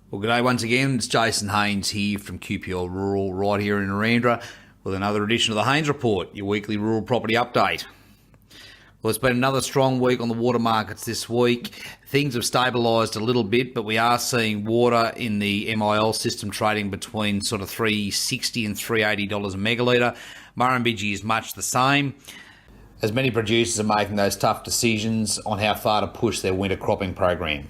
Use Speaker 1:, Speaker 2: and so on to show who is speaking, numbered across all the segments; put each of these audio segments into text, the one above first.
Speaker 1: Well, good day once again. It's Jason Haines here from QPL Rural, right here in Narrandera, with another edition of the Haines Report, your weekly rural property update. Well, it's been another strong week on the water markets this week. Things have stabilised a little bit, but we are seeing water in the MIL system trading between sort of $360 and $380 a megalitre. Murrumbidgee is much the same, as many producers are making those tough decisions on how far to push their winter cropping program.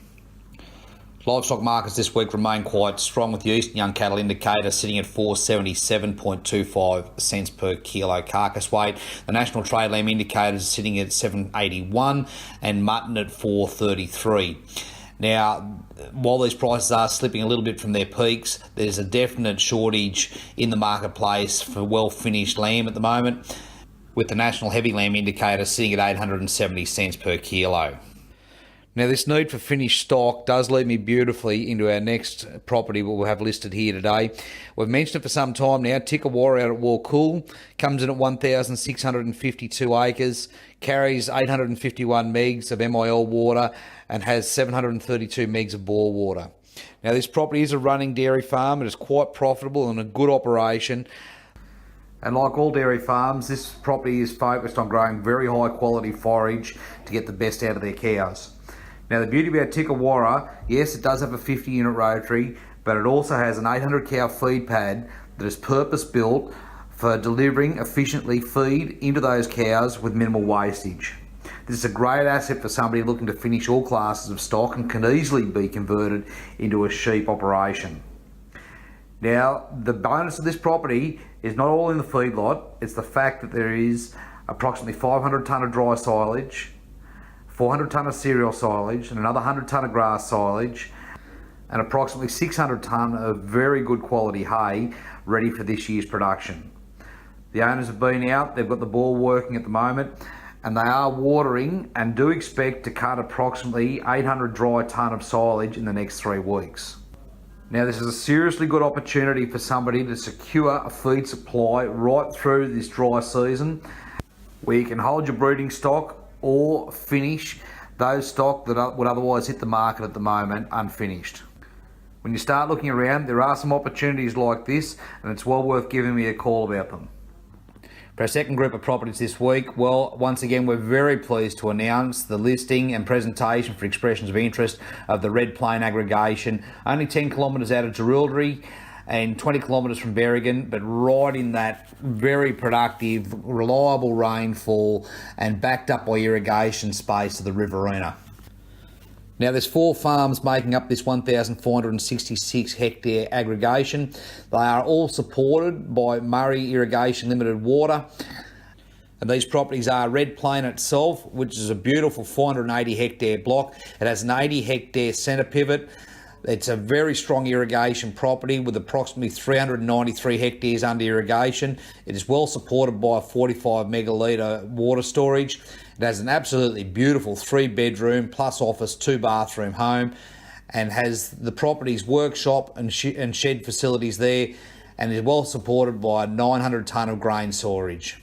Speaker 1: Livestock markets this week remain quite strong, with the Eastern Young Cattle Indicator sitting at 477.25 cents per kilo carcass weight. The National Trade Lamb Indicator is sitting at 781 and mutton at 433. Now, while these prices are slipping a little bit from their peaks, there's a definite shortage in the marketplace for well-finished lamb at the moment, with the National Heavy Lamb Indicator sitting at 870 cents per kilo. Now, this need for finished stock does lead me beautifully into our next property we'll have listed here today. We've mentioned it for some time now. Tickawarra out at Warcool comes in at 1,652 acres, carries 851 megs of MIL water and has 732 megs of bore water. Now, this property is a running dairy farm. It is quite profitable and a good operation. And like all dairy farms, this property is focused on growing very high quality forage to get the best out of their cows. Now, the beauty about Tickawarra, yes, it does have a 50 unit rotary, but it also has an 800 cow feed pad that is purpose built for delivering efficiently feed into those cows with minimal wastage. This is a great asset for somebody looking to finish all classes of stock and can easily be converted into a sheep operation. Now, the bonus of this property is not all in the feedlot, it's the fact that there is approximately 500 tonne of dry silage, 400 tonne of cereal silage and another 100 tonne of grass silage, and approximately 600 tonne of very good quality hay ready for this year's production. The owners have been out, they've got the ball working at the moment, and they are watering and do expect to cut approximately 800 dry tonne of silage in the next 3 weeks. Now, this is a seriously good opportunity for somebody to secure a feed supply right through this dry season, where you can hold your breeding stock or finish those stock that would otherwise hit the market at the moment unfinished. When you start looking around, there are some opportunities like this, and it's well worth giving me a call about them. For our second group of properties this week, well, once again, we're very pleased to announce the listing and presentation for expressions of interest of the Red Plain Aggregation, only 10 kilometres out of Jerilderie and 20 kilometres from Berrigan, but right in that very productive, reliable rainfall and backed up by irrigation space of the Riverina. Now, there's 4 farms making up this 1,466 hectare aggregation. They are all supported by Murray Irrigation Limited Water. And these properties are Red Plain itself, which is a beautiful 480 hectare block. It has an 80 hectare centre pivot. It's a very strong irrigation property with approximately 393 hectares under irrigation. It is well supported by a 45 megalitre water storage. It has an absolutely beautiful 3-bedroom plus office 2-bathroom home and has the property's workshop and shed facilities there, and is well supported by a 900 tonne of grain storage.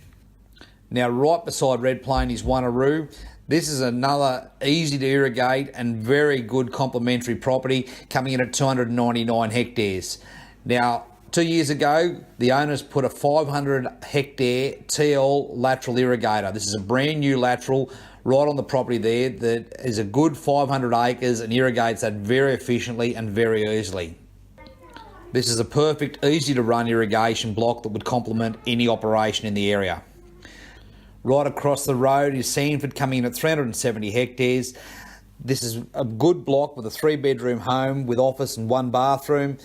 Speaker 1: Now, right beside Red Plain is Wanneroo. This is another easy to irrigate and very good complementary property, coming in at 299 hectares. Now, 2 years ago, the owners put a 500 hectare TL lateral irrigator. This is a brand new lateral right on the property there that is a good 500 acres and irrigates that very efficiently and very easily. This is a perfect, easy to run irrigation block that would complement any operation in the area. Right across the road is Sanford, coming in at 370 hectares. This is a good block with a 3-bedroom home with office and 1 bathroom.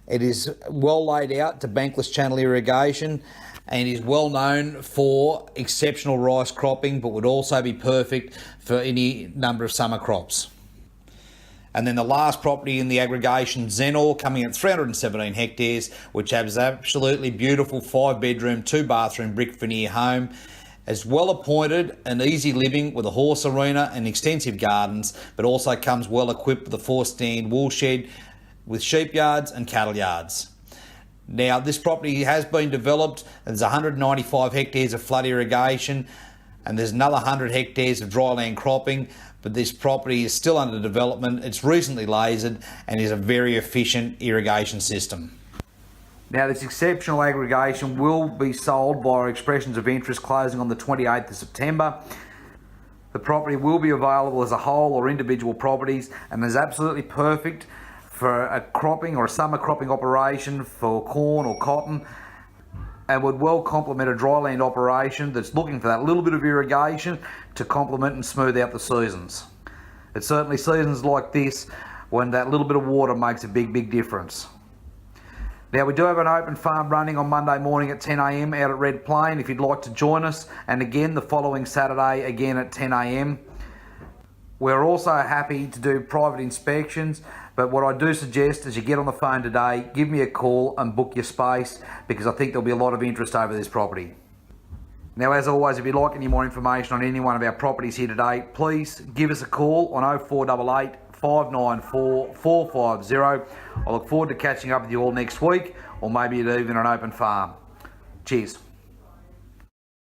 Speaker 1: It is well laid out to bankless channel irrigation and is well known for exceptional rice cropping, but would also be perfect for any number of summer crops. And then the last property in the aggregation, Zenor, coming at 317 hectares, which has absolutely beautiful 5-bedroom, 2-bathroom brick veneer home. As well appointed and easy living with a horse arena and extensive gardens, but also comes well equipped with a 4-stand wool shed with sheep yards and cattle yards. Now, this property has been developed. There's 195 hectares of flood irrigation and there's another 100 hectares of dryland cropping, but this property is still under development. It's recently lasered and is a very efficient irrigation system. Now, this exceptional aggregation will be sold by expressions of interest closing on the 28th of September. The property will be available as a whole or individual properties and is absolutely perfect for a cropping or a summer cropping operation for corn or cotton, and would well complement a dryland operation that's looking for that little bit of irrigation to complement and smooth out the seasons. It's certainly seasons like this when that little bit of water makes a big difference. Now, we do have an open farm running on Monday morning at 10 a.m. out at Red Plain if you'd like to join us, and again the following Saturday again at 10 a.m. We're also happy to do private inspections, but what I do suggest is you get on the phone today, give me a call and book your space, because I think there'll be a lot of interest over this property. Now, as always, if you'd like any more information on any one of our properties here today, please give us a call on 0488 594 450. I look forward to catching up with you all next week, or maybe at even an open farm. Cheers.